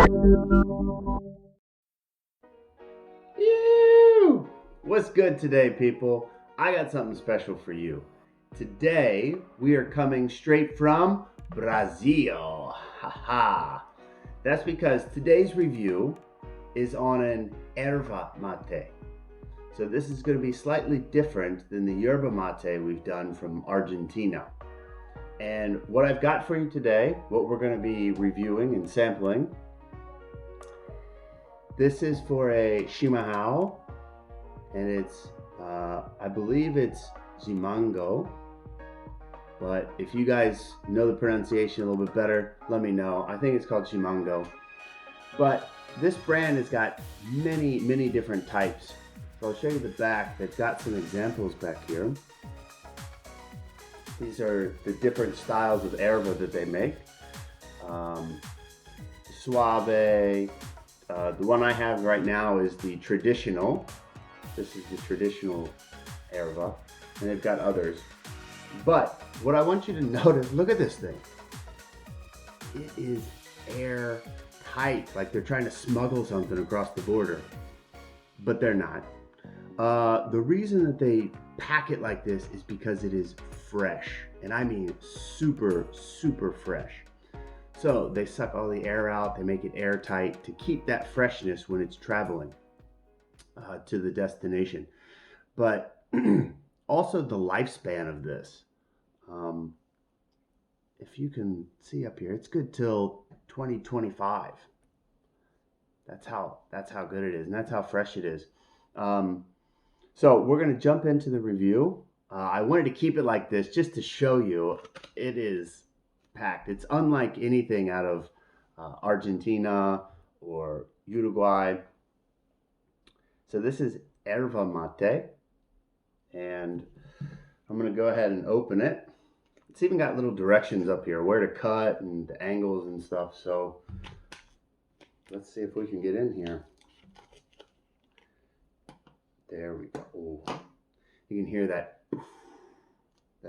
Ew! What's good today, people? I got something special for you. Today, we are coming straight from Brazil. Haha. That's because today's review is on an Erva mate. So this is going to be slightly different than the yerba mate we've done from Argentina. And what I've got for you today, what we're going to be reviewing and sampling, this is for a chimarrao, and it's, I believe it's Ximango, but if you guys know the pronunciation a little bit better, let me know. I think it's called Ximango. But this brand has got many, many different types. So I'll show you the back. They've got some examples back here. These are the different styles of Erva that they make. Suave. The one I have right now is the traditional. This is the traditional Erva, and they've got others. But what I want you to notice, look at this thing. It is airtight, like they're trying to smuggle something across the border, but they're not. The reason that they pack it like this is because it is fresh, and I mean super, super fresh. So they suck all the air out, they make it airtight to keep that freshness when it's traveling to the destination. But also the lifespan of this. If you can see up here, it's good till 2025. That's how good it is, and that's how fresh it is. So we're going to jump into the review. I wanted to keep it like this just to show you it is packed. It's unlike anything out of Argentina or Uruguay. So this is Erva mate, and I'm going to go ahead and open it. It's even got little directions up here where to cut and the angles and stuff. So let's see if we can get in here. There we go. Ooh. You can hear that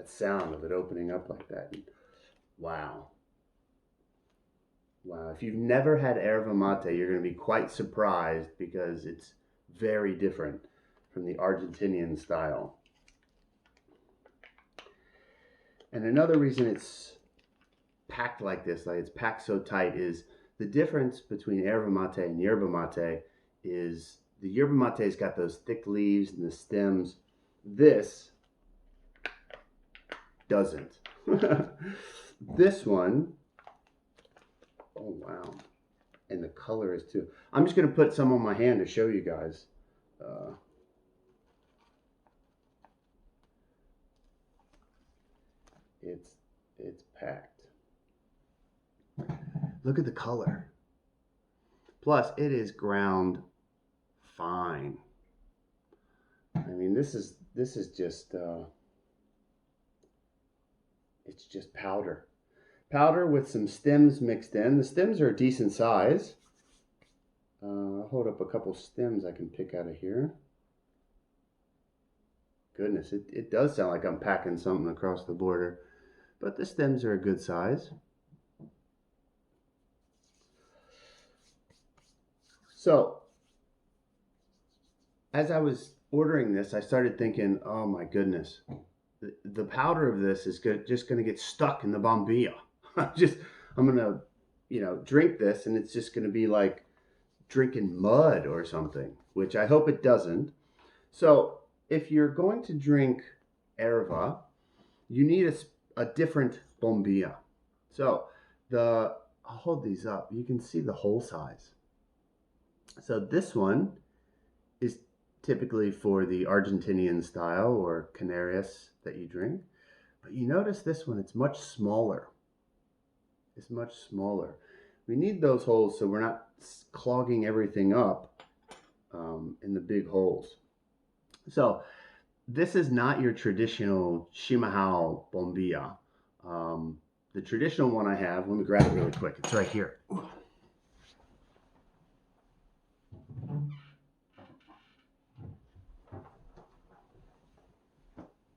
sound of it opening up like that. Wow. Wow. If you've never had Erva mate, you're going to be quite surprised because it's very different from the Argentinian style. And another reason it's packed like this, like it's packed so tight, is the difference between Erva mate and yerba mate is the yerba mate's got those thick leaves and the stems. This doesn't. This one, oh wow, and the color is too. I'm just going to put some on my hand to show you guys. It's packed. Look at the color. Plus, it is ground fine. I mean, this is just it's just powder with some stems mixed in. The stems are a decent size. I'll hold up a couple stems I can pick out of here. Goodness, it does sound like I'm packing something across the border, but the stems are a good size. So as I was ordering this, I started thinking, oh my goodness, the powder of this is just going to get stuck in the bombilla. I'm going to, drink this, and it's just going to be like drinking mud or something, which I hope it doesn't. So if you're going to drink Erva, you need a different bombilla. So I'll hold these up. You can see the hole size. So this one is typically for the Argentinian style or Canarias that you drink. But you notice this one, it's much smaller. It's much smaller. We need those holes so we're not clogging everything up in the big holes. So this is not your traditional chimarrao bombilla. The traditional one I have, let me grab it really quick. It's right here.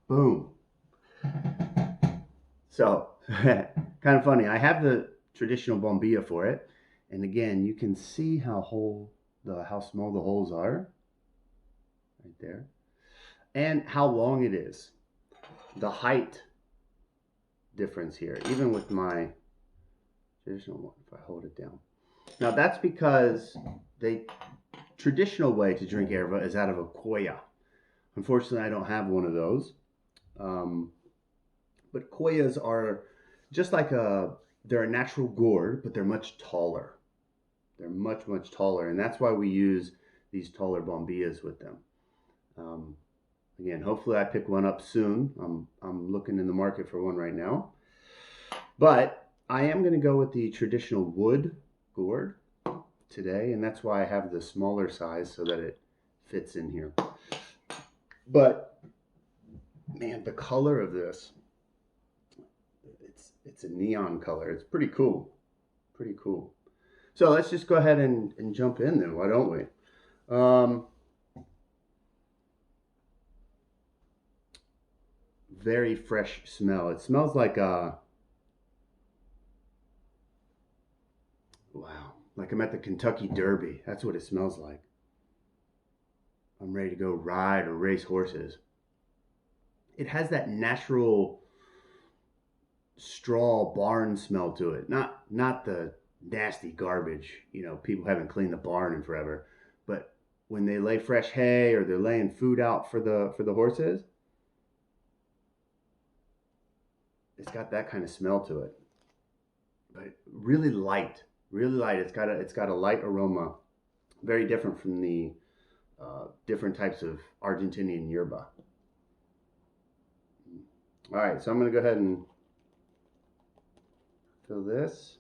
Boom. So, kind of funny. I have the traditional bombilla for it, And again, you can see how small the holes are right there, and how long it is. The height difference here, even with my traditional one, if I hold it down. Now that's because the traditional way to drink Erva is out of a koya. Unfortunately, I don't have one of those. But koyas are just like they're a natural gourd, but they're much taller. They're much, much taller. And that's why we use these taller bombillas with them. Again, hopefully I pick one up soon. I'm looking in the market for one right now. But I am going to go with the traditional wood gourd today, and that's why I have the smaller size so that it fits in here. But man, the color of this, it's a neon color. It's pretty cool. Pretty cool. So let's just go ahead and jump in then, why don't we? Very fresh smell. It smells like wow, like I'm at the Kentucky Derby. That's what it smells like. I'm ready to go ride or race horses. It has that natural straw barn smell to it. Not the nasty garbage, people haven't cleaned the barn in forever. But when they lay fresh hay or they're laying food out for the horses, it's got that kind of smell to it. But really light, really light. It's got a light aroma, very different from the different types of Argentinian yerba. All right, so I'm going to go ahead and fill this.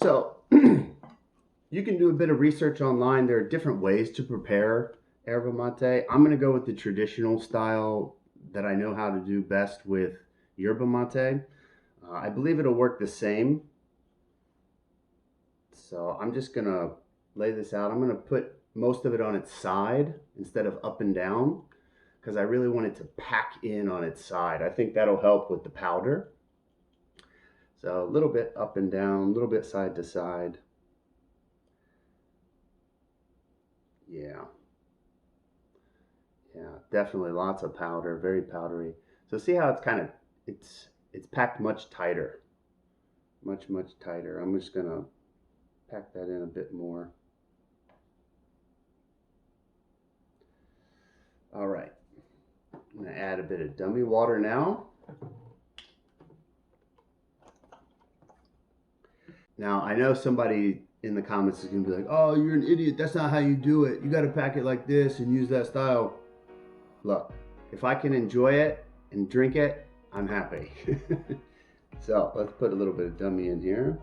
So you can do a bit of research online. There are different ways to prepare Erva mate. I'm going to go with the traditional style that I know how to do best with yerba mate. I believe it'll work the same. So I'm just going to lay this out. I'm going to put most of it on its side instead of up and down because I really want it to pack in on its side. I think that'll help with the powder. So a little bit up and down, a little bit side to side. Yeah. Yeah, definitely lots of powder, very powdery. So see how it's packed much tighter. Much, much tighter. I'm just gonna pack that in a bit more. All right. I'm gonna add a bit of dummy water now. Now, I know somebody in the comments is going to be like, oh, you're an idiot. That's not how you do it. You got to pack it like this and use that style. Look, if I can enjoy it and drink it, I'm happy. So let's put a little bit of dummy in here.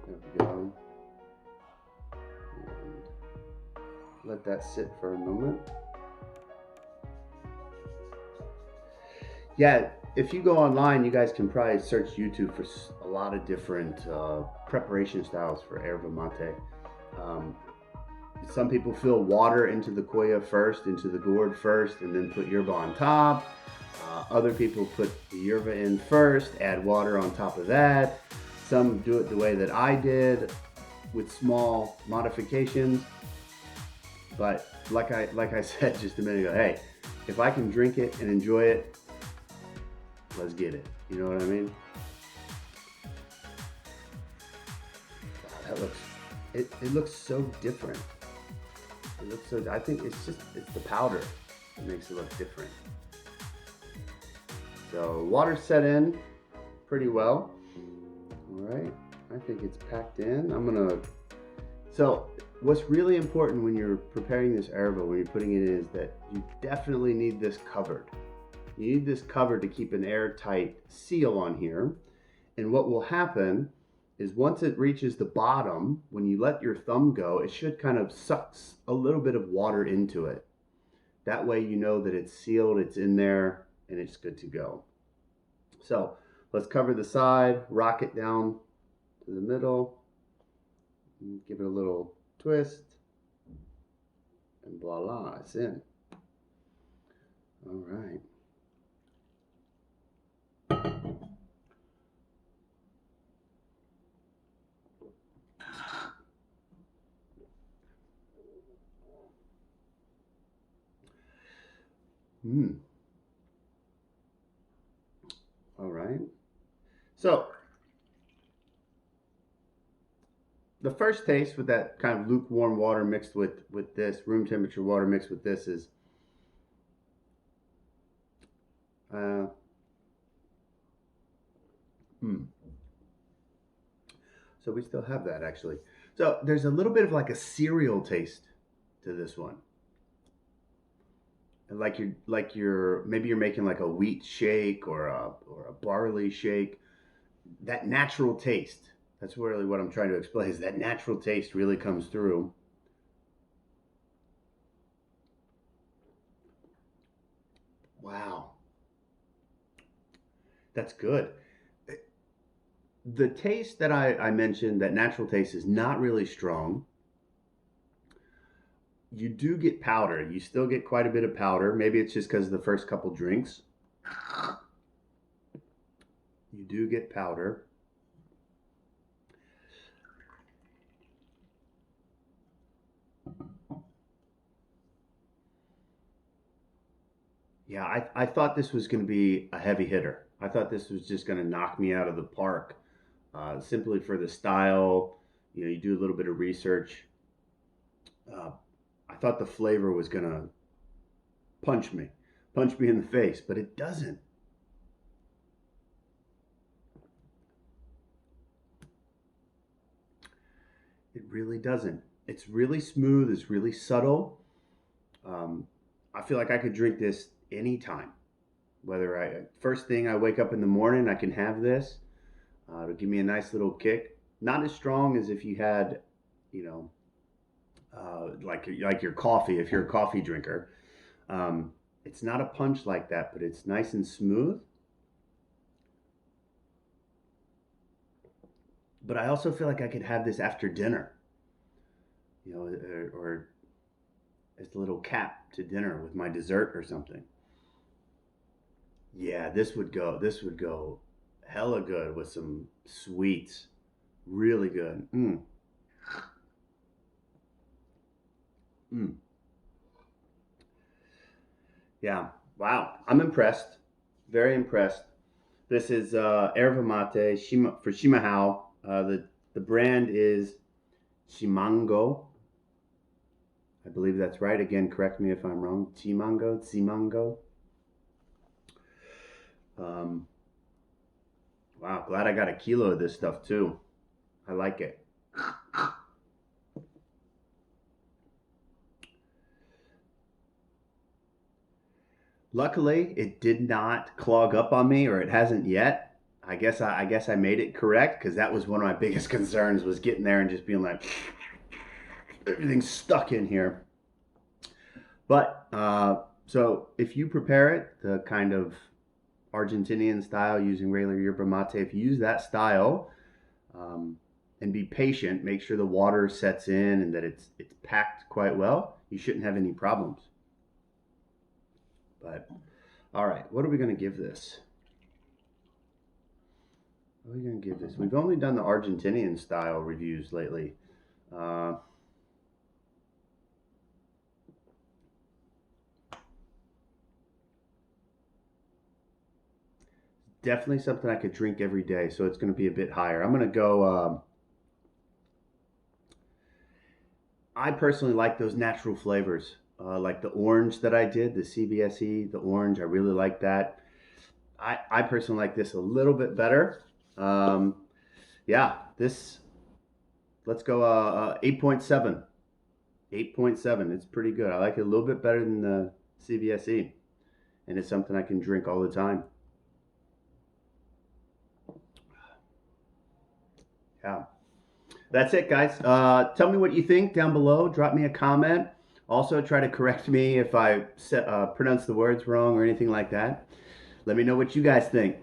There we go. And let that sit for a moment. Yeah, if you go online, you guys can probably search YouTube for a lot of different preparation styles for Erva mate. Some people fill water into the koya first, into the gourd first, and then put yerba on top. Other people put the yerba in first, add water on top of that. Some do it the way that I did, with small modifications. But like I said just a minute ago, hey, if I can drink it and enjoy it, let's get it. You know what I mean? Wow, it looks so different. It looks so, I think it's the powder that makes it look different. So water set in pretty well. All right, I think it's packed in. So what's really important when you're preparing this Erva, when you're putting it in, is that you definitely need this covered. You need this covered to keep an airtight seal on here. And what will happen is once it reaches the bottom, when you let your thumb go, it should kind of sucks a little bit of water into it. That way you know that it's sealed, it's in there, and it's good to go. So let's cover the side, rock it down to the middle, give it a little twist, and voila, it's in. All right. All right. So the first taste with that kind of lukewarm water mixed with this room temperature water mixed with this is uh, so we still have that actually. So there's a little bit of like a cereal taste to this one. Like you're maybe you're making like a wheat shake or a barley shake. That natural taste. That's really what I'm trying to explain. Is that natural taste really comes through. Wow, that's good. The taste that I mentioned, that natural taste, is not really strong. You do get powder. You still get quite a bit of powder. Maybe it's just because of the first couple drinks. You do get powder. Yeah, I thought this was going to be a heavy hitter. I thought this was just going to knock me out of the park, simply for the style. You know, you do a little bit of research. Uh, I thought the flavor was going to punch me, punch me in the face, but it doesn't. It really doesn't. It's really smooth. It's really subtle. Um, I feel like I could drink this anytime. Whether I first thing I wake up in the morning, I can have this. It'll give me a nice little kick. Not as strong as if you had, you know, like your coffee. If you're a coffee drinker, it's not a punch like that, but it's nice and smooth. But I also feel like I could have this after dinner, you know, or as a little cap to dinner with my dessert or something. Yeah, this would go. This would go hella good with some sweets. Really good. Mm. Yeah. Wow. I'm impressed. Very impressed. This is Erva Mate for Shimahao. The brand is Ximango. I believe that's right. Again, correct me if I'm wrong. Ximango. Um, wow, glad I got a kilo of this stuff too. I like it. Luckily, it did not clog up on me, or it hasn't yet. I guess I made it correct because that was one of my biggest concerns was getting there and just being like everything's stuck in here. But so if you prepare it the kind of Argentinian style using regular yerba mate, if you use that style um, and be patient, make sure the water sets in and that it's packed quite well, you shouldn't have any problems. But all right, what are we going to give this? What are we going to give this? We've only done the Argentinian style reviews lately. Uh, Definitely something I could drink every day, so it's going to be a bit higher. I'm going to go. I personally like those natural flavors, like the orange that I did, the CBSE, the orange. I really like that. I personally like this a little bit better. Um, yeah, this. Let's go 8.7. 8.7. It's pretty good. I like it a little bit better than the CBSE, and it's something I can drink all the time. Yeah. That's it, guys. Tell me what you think down below. Drop me a comment. Also, try to correct me if I pronounce the words wrong or anything like that. Let me know what you guys think.